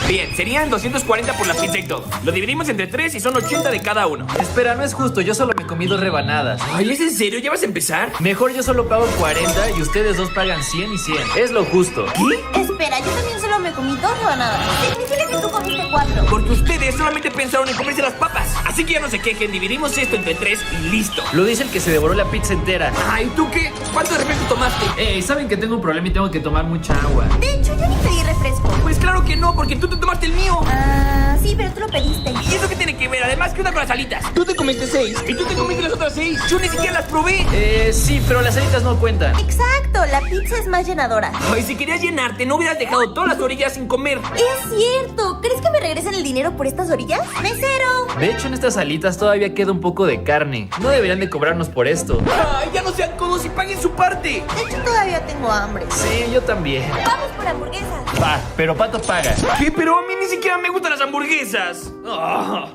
Bien, serían 240 por la pizza y todo. Lo dividimos entre 3 y son 80 de cada uno. Espera, no es justo, yo solo me comí 2 rebanadas. Ay, ¿es en serio? ¿Ya vas a empezar? Mejor yo solo pago 40 y ustedes dos pagan 100 y 100. Es lo justo. ¿Qué? Espera, yo también solo me comí 2 rebanadas. Significa que tú comiste 4. Porque ustedes solamente pensaron en comerse las papas. Así que ya no se quejen, dividimos esto entre 3 y listo. Lo dice el que se devoró la pizza entera. Ay, ¿tú qué? ¿Cuánto de refresco tomaste? Saben que tengo un problema y tengo que tomar mucha agua. De hecho, yo ni pedí refresco. Pues claro que no, porque tú te tomaste el mío. Ah, sí, pero tú lo pediste. ¿Y eso qué tiene que ver? Además, ¿qué onda con las alitas? Tú te comiste 6 y tú te comiste las otras 6. Yo ni siquiera las probé. Sí, pero las alitas no cuentan. Exacto, la pizza es más llenadora. Ay, si querías llenarte, no hubieras dejado todas las orillas sin comer. Es cierto. ¿Crees que me regresen el dinero por estas orillas? ¡Mesero! De hecho, en estas alitas todavía queda un poco de carne. No deberían de cobrarnos por esto. Ay, ya no sean codos y paguen su parte. De hecho, todavía tengo hambre. Sí, yo también. Vamos por hamburguesas. Va, pero Pato paga. ¿Qué? Pero a mí ni siquiera me gustan las hamburguesas. Ah.